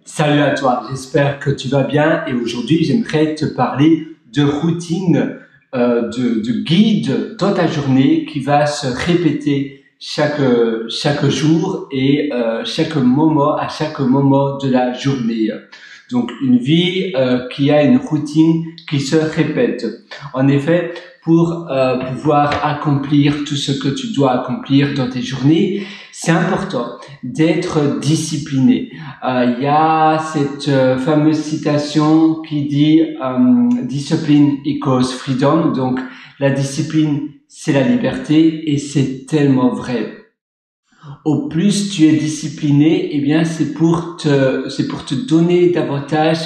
Salut à toi, j'espère que tu vas bien et aujourd'hui j'aimerais te parler de routine, de guide dans ta journée qui va se répéter chaque jour et à chaque moment de la journée. Donc une vie qui a une routine qui se répète. En effet, pour pouvoir accomplir tout ce que tu dois accomplir dans tes journées, c'est important d'être discipliné. Il y a cette fameuse citation qui dit Discipline equals freedom. Donc la discipline, c'est la liberté et c'est tellement vrai. Au plus tu es discipliné, eh bien c'est pour te donner davantage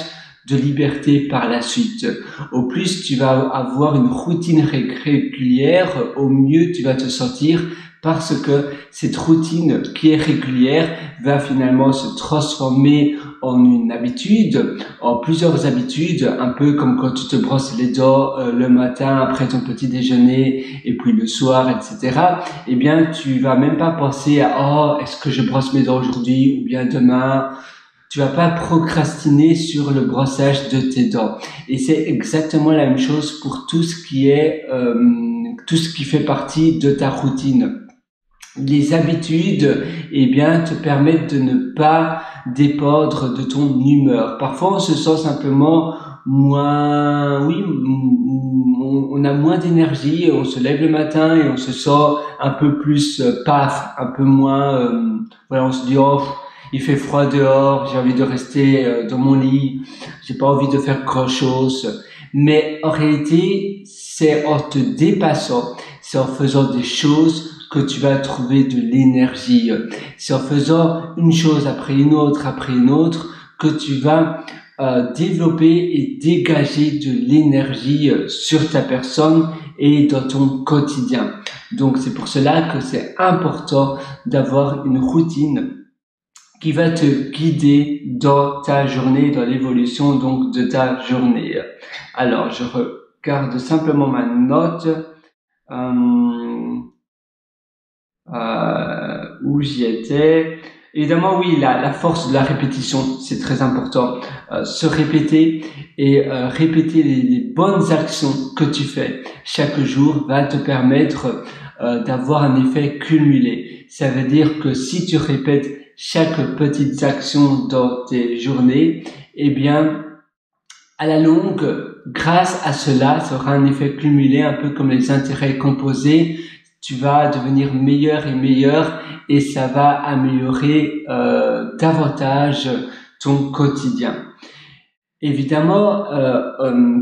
de liberté par la suite. Au plus tu vas avoir une routine régulière, au mieux tu vas te sentir parce que cette routine qui est régulière va finalement se transformer en une habitude, en plusieurs habitudes, un peu comme quand tu te brosses les dents le matin après ton petit déjeuner et puis le soir, etc. Eh bien, tu vas même pas penser à « Oh, est-ce que je brosse mes dents aujourd'hui ou bien demain ?» Tu vas pas procrastiner sur le brossage de tes dents. Et c'est exactement la même chose pour tout ce qui fait partie de ta routine. Les habitudes, eh bien, te permettent de ne pas dépendre de ton humeur. Parfois, on se sent simplement on a moins d'énergie, on se lève le matin et on se sent un peu plus paf, un peu moins, on se dit, oh, il fait froid dehors, j'ai envie de rester dans mon lit, j'ai pas envie de faire grand chose. Mais en réalité, c'est en te dépassant, c'est en faisant des choses que tu vas trouver de l'énergie. C'est en faisant une chose après une autre, que tu vas développer et dégager de l'énergie sur ta personne et dans ton quotidien. Donc c'est pour cela que c'est important d'avoir une routine qui va te guider dans ta journée, dans l'évolution donc de ta journée. Alors je regarde simplement ma note. Où j'y étais. Évidemment, oui, la force de la répétition, c'est très important. Se répéter et répéter les bonnes actions que tu fais chaque jour va te permettre d'avoir un effet cumulé. Ça veut dire que si tu répètes chaque petite action dans tes journées, eh bien, à la longue, grâce à cela, ça aura un effet cumulé, un peu comme les intérêts composés. Tu vas devenir meilleur et meilleur et ça va améliorer davantage ton quotidien. Évidemment,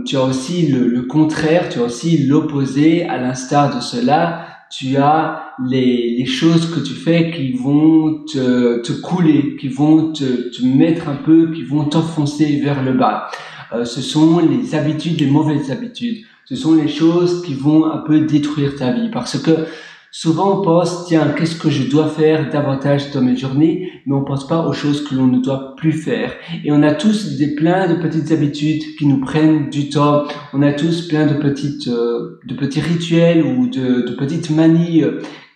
tu as aussi le contraire, tu as aussi l'opposé. À l'instar de cela, tu as les choses que tu fais qui vont te couler, qui vont te mettre un peu, qui vont t'enfoncer vers le bas. Ce sont les habitudes, les mauvaises habitudes. Ce sont les choses qui vont un peu détruire ta vie parce que souvent on pense, tiens, qu'est-ce que je dois faire davantage dans mes journées, mais on pense pas aux choses que l'on ne doit plus faire. Et on a tous plein de petites habitudes qui nous prennent du temps. On a tous plein de petits rituels ou de petites manies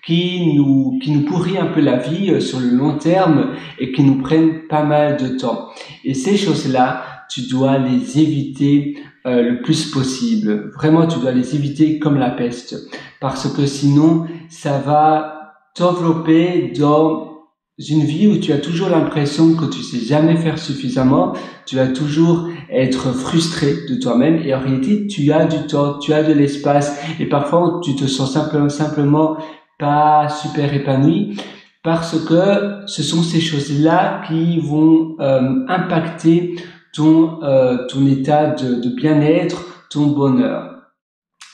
qui nous pourrit un peu la vie sur le long terme et qui nous prennent pas mal de temps. Et ces choses-là, tu dois les éviter le plus possible. Vraiment, tu dois les éviter comme la peste. Parce que sinon, ça va t'envelopper dans une vie où tu as toujours l'impression que tu sais jamais faire suffisamment. Tu vas toujours être frustré de toi-même. Et en réalité, tu as du temps, tu as de l'espace. Et parfois, tu te sens simplement pas super épanoui. Parce que ce sont ces choses-là qui vont impacter ton état de bien-être, ton bonheur.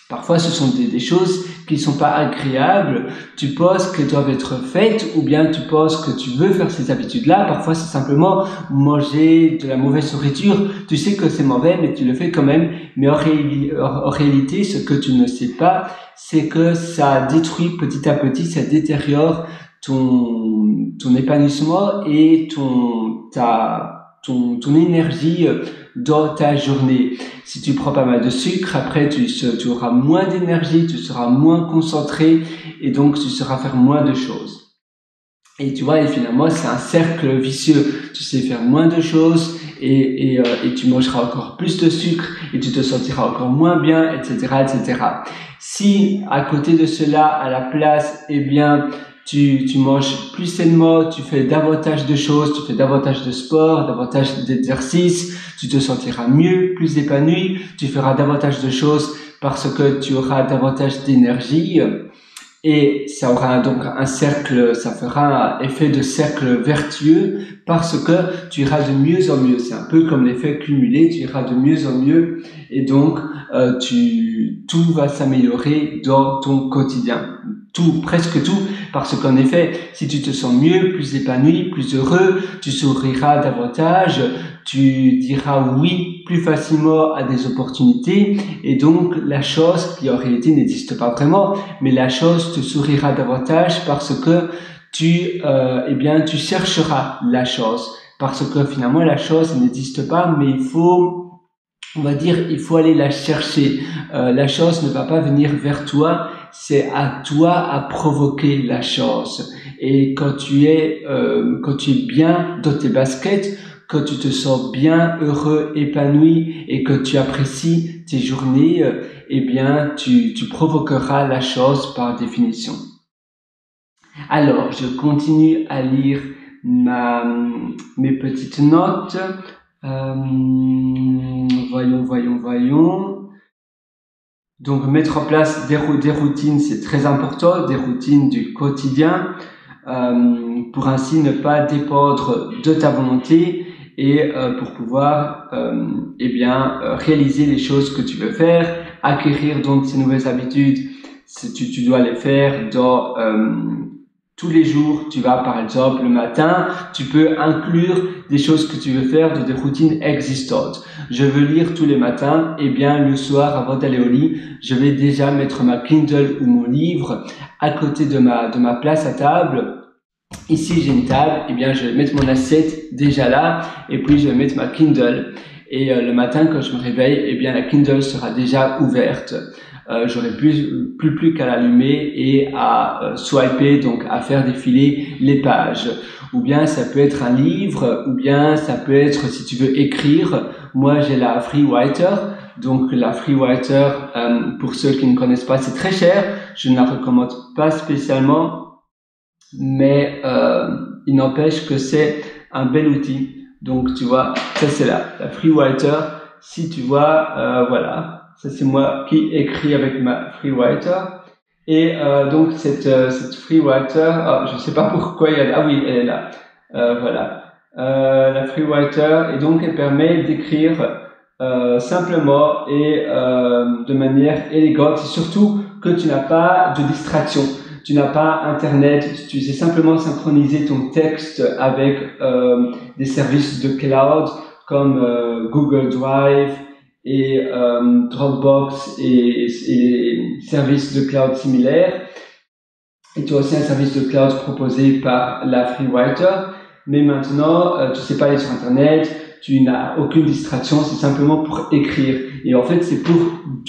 Parfois, ce sont des choses qui sont pas agréables. Tu penses qu'elles doivent être faites ou bien tu penses que tu veux faire ces habitudes-là. Parfois, c'est simplement manger de la mauvaise nourriture. Tu sais que c'est mauvais, mais tu le fais quand même. Mais en réalité, ce que tu ne sais pas, c'est que ça détruit petit à petit, ça détériore ton épanouissement et ton énergie dans ta journée. Si tu prends pas mal de sucre, après tu auras moins d'énergie, tu seras moins concentré et donc tu sauras faire moins de choses. Et tu vois, et finalement, c'est un cercle vicieux. Tu sais faire moins de choses et tu mangeras encore plus de sucre et tu te sentiras encore moins bien, etc., etc. Si, à côté de cela, à la place, eh bien, tu manges plus sainement, tu fais davantage de choses, tu fais davantage de sport, davantage d'exercices, tu te sentiras mieux, plus épanoui, tu feras davantage de choses parce que tu auras davantage d'énergie. Et ça aura donc un cercle, ça fera un effet de cercle vertueux parce que tu iras de mieux en mieux. C'est un peu comme l'effet cumulé, tu iras de mieux en mieux et donc tout va s'améliorer dans ton quotidien. Tout, presque tout, parce qu'en effet, si tu te sens mieux, plus épanoui, plus heureux, tu souriras davantage, tu diras oui plus facilement à des opportunités et donc la chose qui en réalité n'existe pas vraiment, mais la chose te sourira davantage parce que tu chercheras la chose parce que finalement la chose n'existe pas, mais on va dire, il faut aller la chercher. La chose ne va pas venir vers toi, c'est à toi à provoquer la chose. Et quand tu es bien dans tes baskets, quand tu te sens bien, heureux, épanoui et que tu apprécies tes journées, eh bien, tu provoqueras la chose par définition. Alors, je continue à lire mes petites notes. Voyons. Donc, mettre en place des routines, c'est très important, des routines du quotidien, pour ainsi ne pas dépendre de ta volonté et pour pouvoir réaliser les choses que tu veux faire, acquérir donc ces nouvelles habitudes. Tu dois les faire dans tous les jours. Tu vas par exemple le matin, tu peux inclure des choses que tu veux faire dans des routines existantes. Je veux lire tous les matins, eh bien le soir avant d'aller au lit, je vais déjà mettre ma Kindle ou mon livre à côté de ma place à table. Ici j'ai une table, eh bien je vais mettre mon assiette déjà là et puis je vais mettre ma Kindle. Et le matin quand je me réveille, eh bien la Kindle sera déjà ouverte. J'aurai plus qu'à l'allumer et à swiper, donc à faire défiler les pages. Ou bien ça peut être un livre, ou bien ça peut être, si tu veux écrire, moi j'ai la FreeWriter. Donc la FreeWriter, pour ceux qui ne connaissent pas, c'est très cher, je ne la recommande pas spécialement, mais il n'empêche que c'est un bel outil. Donc tu vois, ça c'est la FreeWriter. Si tu vois, voilà. Ça, c'est moi qui écris avec ma FreeWriter. Et donc, cette FreeWriter, je ne sais pas pourquoi il y a... Ah oui, elle est là. Voilà. La FreeWriter, et donc, elle permet d'écrire simplement et de manière élégante. Et surtout que tu n'as pas de distraction. Tu n'as pas Internet. Tu sais simplement synchroniser ton texte avec des services de cloud comme Google Drive, et Dropbox et services de cloud similaires. Et tu as aussi un service de cloud proposé par la FreeWriter. Mais maintenant, tu sais pas aller sur Internet, tu n'as aucune distraction, c'est simplement pour écrire. Et en fait, c'est pour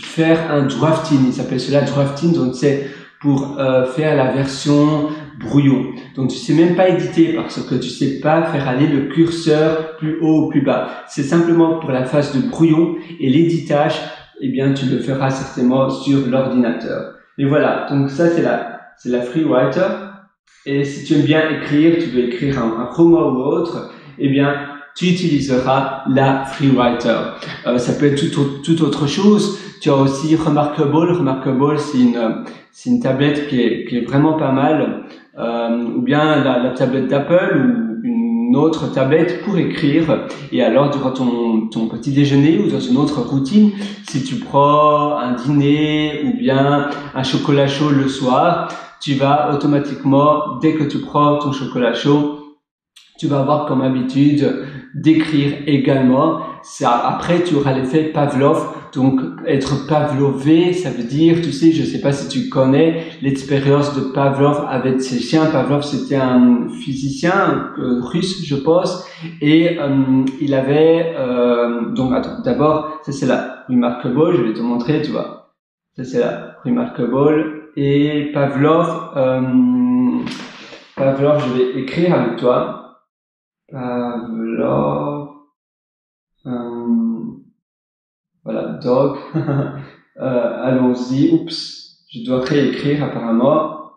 faire un drafting. Il s'appelle cela drafting, donc c'est pour faire la version brouillon. Donc tu sais même pas éditer parce que tu sais pas faire aller le curseur plus haut ou plus bas. C'est simplement pour la phase de brouillon et l'éditage, eh bien tu le feras certainement sur l'ordinateur. Et voilà, donc ça c'est la FreeWriter. Et si tu aimes bien écrire, tu veux écrire un roman ou autre, eh bien tu utiliseras la FreeWriter. Ça peut être toute autre chose. Tu as aussi Remarkable. Remarkable, c'est une tablette qui est vraiment pas mal. Ou bien la tablette d'Apple ou une autre tablette pour écrire. Et alors, durant ton petit déjeuner ou dans une autre routine, si tu prends un dîner ou bien un chocolat chaud le soir, tu vas automatiquement, dès que tu prends ton chocolat chaud, tu vas avoir comme habitude d'écrire également. Après, tu auras l'effet Pavlov. Donc, être pavlové, ça veut dire, tu sais, je sais pas si tu connais l'expérience de Pavlov avec ses chiens. Pavlov, c'était un physicien russe, je pense. Et il avait... donc, attends, d'abord, ça c'est la Remarkable. Je vais te montrer, tu vois. Ça c'est la Remarkable. Et Pavlov... Pavlov, je vais écrire avec toi. Pavlov, voilà, dog. Allons-y. Oups, je dois réécrire apparemment.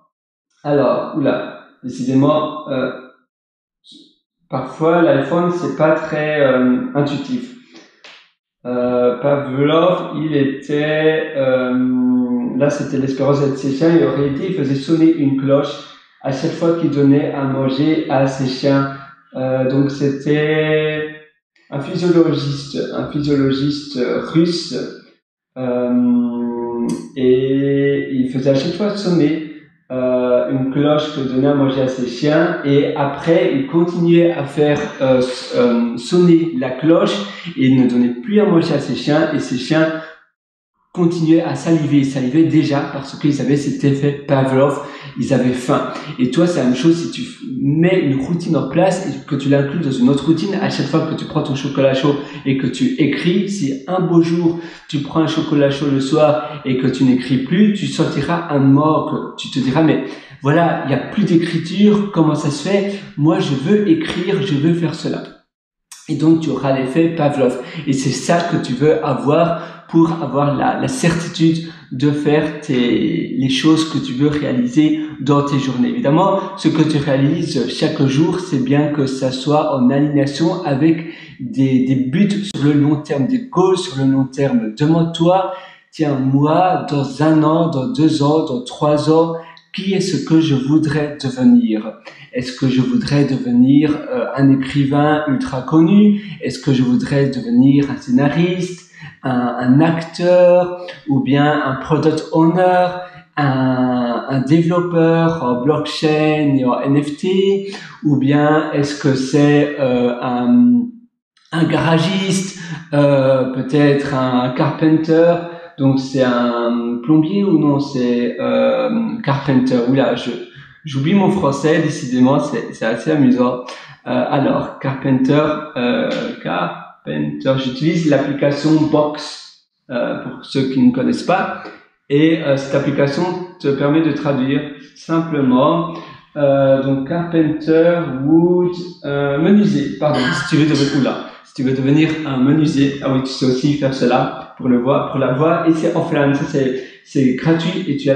Alors, oula, décidément, parfois l'iPhone c'est pas très intuitif. Pavlov, il était, là c'était l'espérance de ses chiens, il faisait sonner une cloche à chaque fois qu'il donnait à manger à ses chiens. Donc c'était un physiologiste russe, et il faisait à chaque fois sonner une cloche que donnait à manger à ses chiens, et après il continuait à faire sonner la cloche et il ne donnait plus à manger à ses chiens, et ses chiens continuaient à saliver déjà parce qu'ils avaient cet effet Pavlov, ils avaient faim. Et toi, c'est la même chose si tu mets une routine en place et que tu l'inclus dans une autre routine. À chaque fois que tu prends ton chocolat chaud et que tu écris, si un beau jour tu prends un chocolat chaud le soir et que tu n'écris plus, tu sentiras un manque. Tu te diras, mais voilà, il n'y a plus d'écriture, comment ça se fait? Moi, je veux écrire, je veux faire cela. Et donc, tu auras l'effet Pavlov. Et c'est ça que tu veux avoir pour avoir la certitude de faire les choses que tu veux réaliser dans tes journées. Évidemment, ce que tu réalises chaque jour, c'est bien que ça soit en alignation avec des buts sur le long terme, des goals sur le long terme. Demande-toi, tiens, moi, dans 1 an, dans 2 ans, dans 3 ans, qui est ce que je voudrais devenir? Est-ce que je voudrais devenir un écrivain ultra connu? Est-ce que je voudrais devenir un scénariste, un acteur, ou bien un product owner, un développeur en blockchain et en NFT, ou bien est-ce que c'est un garagiste, peut-être un carpenter? Donc c'est un plombier ou non, c'est carpenter. Oula, j'oublie mon français, décidément, c'est assez amusant. Alors, carpenter, j'utilise l'application Box pour ceux qui ne connaissent pas. Et cette application te permet de traduire simplement. Donc carpenter, wood, menuisier. Pardon, si tu veux devenir un menuisier, ah oui, tu sais aussi faire cela pour la voix, et c'est offline, ça c'est gratuit, et tu as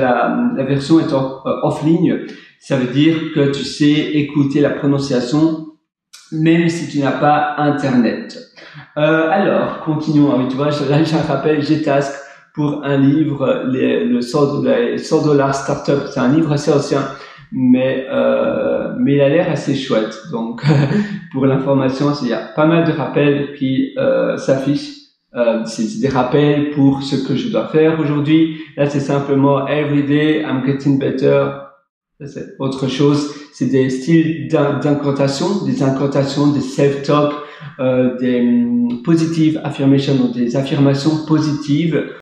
la version étant offline. Ça veut dire que tu sais écouter la prononciation même si tu n'as pas internet. Alors, continuons. Oui, tu vois, là, j'ai un rappel, Gtask pour un livre, le 100$ Startup. C'est un livre assez ancien, mais il a l'air assez chouette. Donc, pour l'information, il y a pas mal de rappels qui s'affichent. C'est des rappels pour ce que je dois faire aujourd'hui. Là, c'est simplement Everyday, I'm getting better. Ça, c'est autre chose. C'est des styles d'incantation, des self-talk, des positive affirmations, donc des affirmations positives